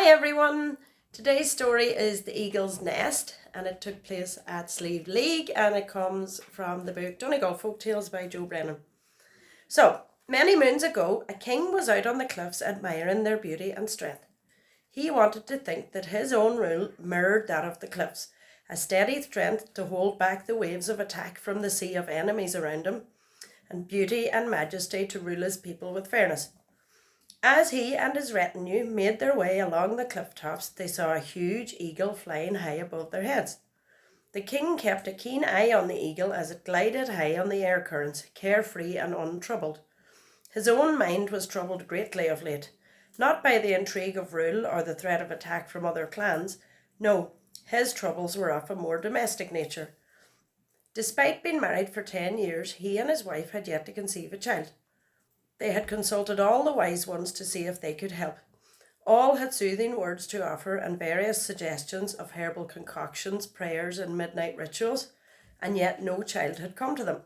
everyone! Today's story is The Eagle's Nest and it took place at Sliabh Liag and it comes from the book Donegal Folk Tales by Joe Brennan. So, many moons ago, a king was out on the cliffs admiring their beauty and strength. He wanted to think that his own rule mirrored that of the cliffs, a steady strength to hold back the waves of attack from the sea of enemies around him, and beauty and majesty to rule his people with fairness. As he and his retinue made their way along the cliff tops, they saw a huge eagle flying high above their heads. The king kept a keen eye on the eagle as it glided high on the air currents, carefree and untroubled. His own mind was troubled greatly of late, not by the intrigue of rule or the threat of attack from other clans. No, his troubles were of a more domestic nature. Despite being married for 10 years, he and his wife had yet to conceive a child. They had consulted all the wise ones to see if they could help. All had soothing words to offer and various suggestions of herbal concoctions, prayers and midnight rituals, and yet no child had come to them.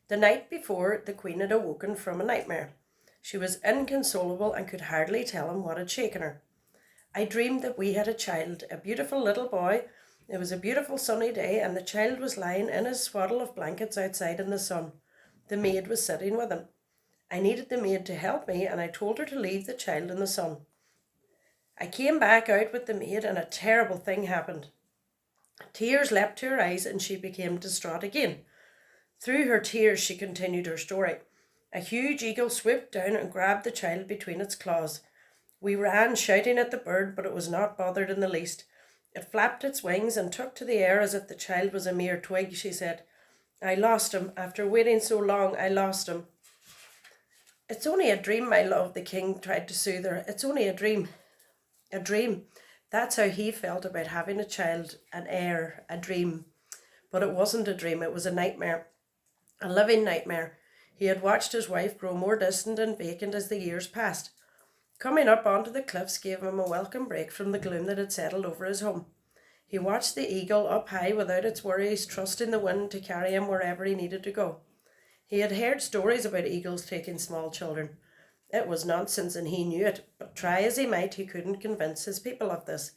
The night before, the queen had awoken from a nightmare. She was inconsolable and could hardly tell him what had shaken her. "I dreamed that we had a child, a beautiful little boy. It was a beautiful sunny day and the child was lying in his swaddle of blankets outside in the sun. The maid was sitting with him. I needed the maid to help me and I told her to leave the child in the sun. I came back out with the maid and a terrible thing happened. Tears leapt to her eyes and she became distraught again. Through her tears she continued her story. A huge eagle swooped down and grabbed the child between its claws. We ran shouting at the bird, but it was not bothered in the least. It flapped its wings and took to the air as if the child was a mere twig," she said. "I lost him. After waiting so long, I lost him." "It's only a dream, my love," the king tried to soothe her. "It's only a dream." A dream. That's how he felt about having a child, an heir, a dream. But it wasn't a dream, it was a nightmare. A living nightmare. He had watched his wife grow more distant and vacant as the years passed. Coming up onto the cliffs gave him a welcome break from the gloom that had settled over his home. He watched the eagle up high without its worries, trusting the wind to carry him wherever he needed to go. He had heard stories about eagles taking small children. It was nonsense and he knew it, but try as he might, he couldn't convince his people of this.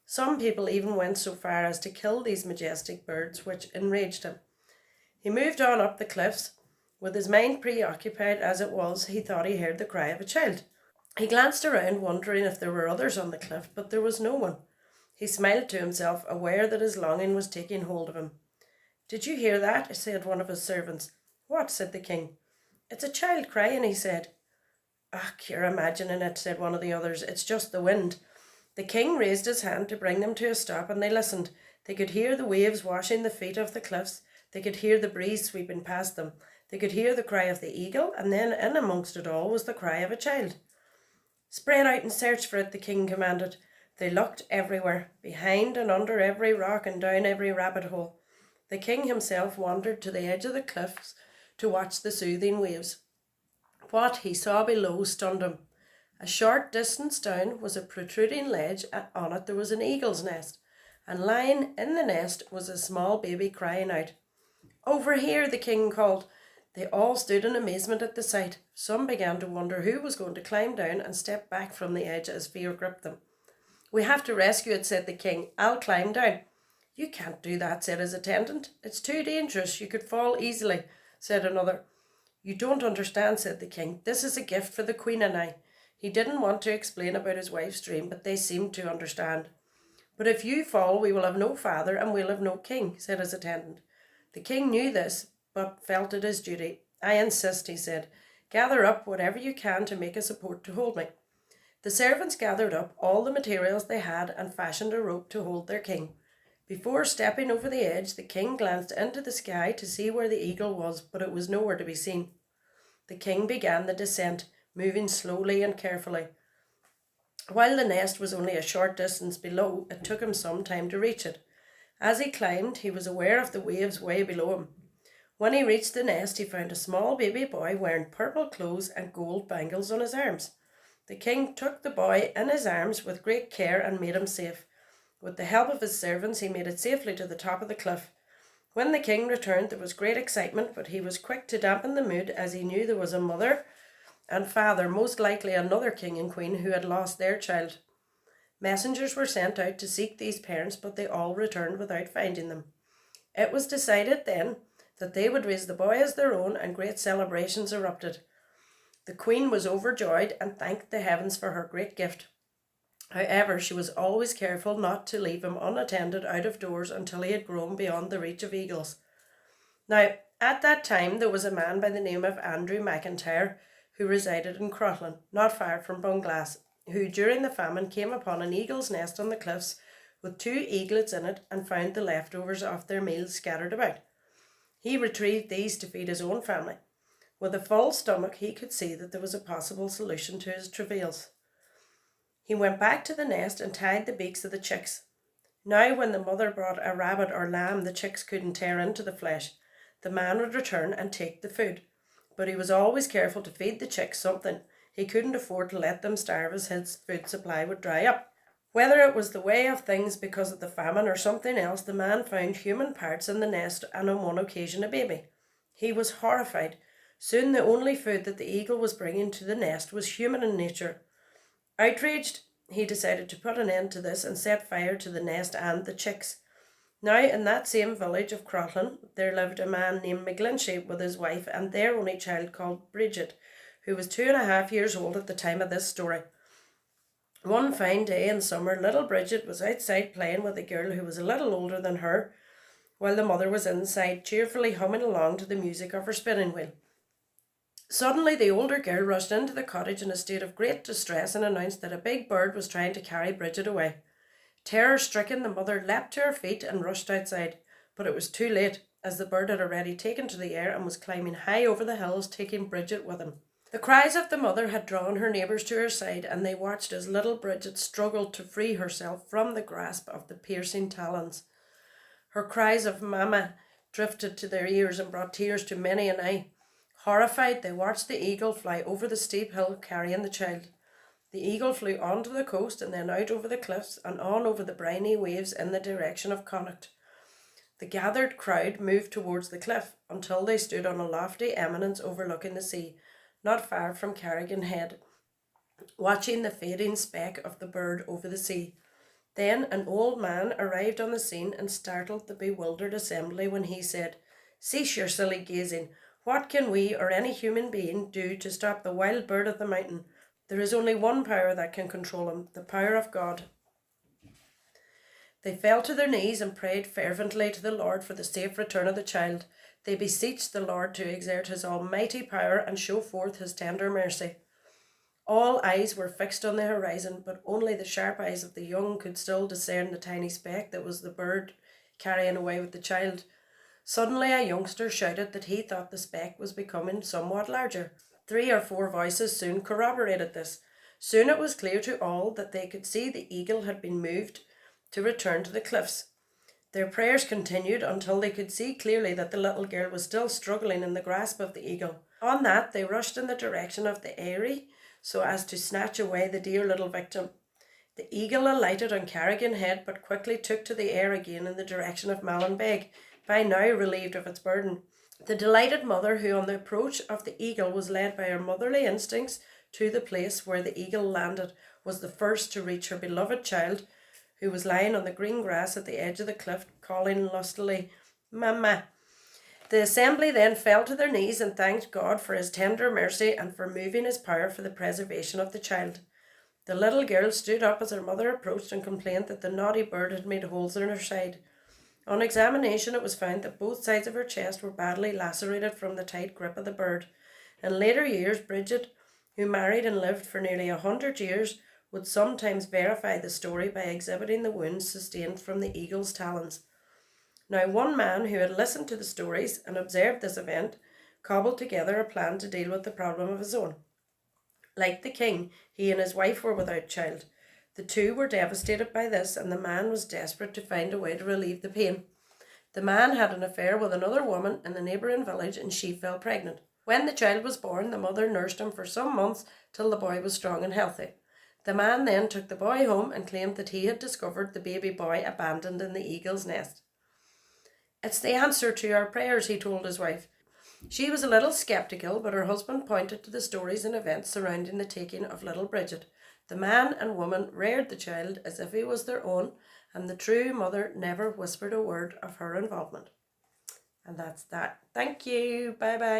Some people even went so far as to kill these majestic birds, which enraged him. He moved on up the cliffs. With his mind preoccupied as it was, he thought he heard the cry of a child. He glanced around, wondering if there were others on the cliff, but there was no one. He smiled to himself, aware that his longing was taking hold of him. "Did you hear that?" said one of his servants. "What?" said the king. "It's a child crying," he said. "Ach, you're imagining it," said one of the others. "It's just the wind." The king raised his hand to bring them to a stop and they listened. They could hear the waves washing the feet of the cliffs. They could hear the breeze sweeping past them. They could hear the cry of the eagle, and then in amongst it all was the cry of a child. "Spread out and search for it," the king commanded. They looked everywhere, behind and under every rock and down every rabbit hole. The king himself wandered to the edge of the cliffs to watch the soothing waves. What he saw below stunned him. A short distance down was a protruding ledge, and on it there was an eagle's nest, and lying in the nest was a small baby crying out. "Over here," the king called. They all stood in amazement at the sight. Some began to wonder who was going to climb down and step back from the edge as fear gripped them. "We have to rescue it," said the king. "I'll climb down." "You can't do that," said his attendant. "It's too dangerous. You could fall easily," said another. "You don't understand," said the king. "This is a gift for the queen and I." He didn't want to explain about his wife's dream, but they seemed to understand. "But if you fall, we will have no father and we'll have no king," said his attendant. The king knew this, but felt it his duty. "I insist," he said. "Gather up whatever you can to make a support to hold me." The servants gathered up all the materials they had and fashioned a rope to hold their king. Before stepping over the edge, the king glanced into the sky to see where the eagle was, but it was nowhere to be seen. The king began the descent, moving slowly and carefully. While the nest was only a short distance below, it took him some time to reach it. As he climbed, he was aware of the waves way below him. When he reached the nest, he found a small baby boy wearing purple clothes and gold bangles on his arms. The king took the boy in his arms with great care and made him safe. With the help of his servants, he made it safely to the top of the cliff. When the king returned, there was great excitement, but he was quick to dampen the mood as he knew there was a mother and father, most likely another king and queen, who had lost their child. Messengers were sent out to seek these parents, but they all returned without finding them. It was decided then that they would raise the boy as their own, and great celebrations erupted. The queen was overjoyed and thanked the heavens for her great gift. However, she was always careful not to leave him unattended out of doors until he had grown beyond the reach of eagles. Now, at that time, there was a man by the name of Andrew McIntyre who resided in Crotland, not far from Bunglass, who during the famine came upon an eagle's nest on the cliffs with 2 eaglets in it and found the leftovers of their meals scattered about. He retrieved these to feed his own family. With a full stomach, he could see that there was a possible solution to his travails. He went back to the nest and tied the beaks of the chicks. Now, when the mother brought a rabbit or lamb the chicks couldn't tear into the flesh, the man would return and take the food. But he was always careful to feed the chicks something. He couldn't afford to let them starve, as his food supply would dry up. Whether it was the way of things because of the famine or something else, the man found human parts in the nest and on one occasion a baby. He was horrified. Soon the only food that the eagle was bringing to the nest was human in nature. Outraged, he decided to put an end to this and set fire to the nest and the chicks. Now, in that same village of Crotland, there lived a man named McGlinchey with his wife and their only child called Bridget, who was 2.5 years old at the time of this story. One fine day in summer, little Bridget was outside playing with a girl who was a little older than her, while the mother was inside cheerfully humming along to the music of her spinning wheel. Suddenly, the older girl rushed into the cottage in a state of great distress and announced that a big bird was trying to carry Bridget away. Terror-stricken, the mother leapt to her feet and rushed outside, but it was too late, as the bird had already taken to the air and was climbing high over the hills, taking Bridget with him. The cries of the mother had drawn her neighbours to her side, and they watched as little Bridget struggled to free herself from the grasp of the piercing talons. Her cries of "Mama" drifted to their ears and brought tears to many an eye. Horrified, they watched the eagle fly over the steep hill carrying the child. The eagle flew onto the coast and then out over the cliffs and on over the briny waves in the direction of Connacht. The gathered crowd moved towards the cliff until they stood on a lofty eminence overlooking the sea, not far from Carrigan Head, watching the fading speck of the bird over the sea. Then an old man arrived on the scene and startled the bewildered assembly when he said, "Cease your silly gazing. What can we or any human being do to stop the wild bird of the mountain? There is only one power that can control him, the power of God." They fell to their knees and prayed fervently to the Lord for the safe return of the child. They beseeched the Lord to exert his almighty power and show forth his tender mercy. All eyes were fixed on the horizon, but only the sharp eyes of the young could still discern the tiny speck that was the bird carrying away with the child. Suddenly a youngster shouted that he thought the speck was becoming somewhat larger. 3 or 4 voices soon corroborated this. Soon it was clear to all that they could see the eagle had been moved to return to the cliffs. Their prayers continued until they could see clearly that the little girl was still struggling in the grasp of the eagle. On that, they rushed in the direction of the eyrie so as to snatch away the dear little victim. The eagle alighted on Carrigan Head, but quickly took to the air again in the direction of Mallinbeg, by now relieved of its burden. The delighted mother, who on the approach of the eagle was led by her motherly instincts to the place where the eagle landed, was the first to reach her beloved child, who was lying on the green grass at the edge of the cliff, calling lustily, "Mama." The assembly then fell to their knees and thanked God for his tender mercy and for moving his power for the preservation of the child. The little girl stood up as her mother approached and complained that the naughty bird had made holes in her side. On examination, it was found that both sides of her chest were badly lacerated from the tight grip of the bird. In later years, Bridget, who married and lived for nearly 100 years, would sometimes verify the story by exhibiting the wounds sustained from the eagle's talons. Now, one man who had listened to the stories and observed this event cobbled together a plan to deal with the problem of his own. Like the king, he and his wife were without child. The two were devastated by this, and the man was desperate to find a way to relieve the pain. The man had an affair with another woman in the neighbouring village, and she fell pregnant. When the child was born, the mother nursed him for some months till the boy was strong and healthy. The man then took the boy home and claimed that he had discovered the baby boy abandoned in the eagle's nest. "It's the answer to our prayers," he told his wife. She was a little sceptical, but her husband pointed to the stories and events surrounding the taking of little Bridget. The man and woman reared the child as if he was their own, and the true mother never whispered a word of her involvement. And that's that. Thank you. Bye bye.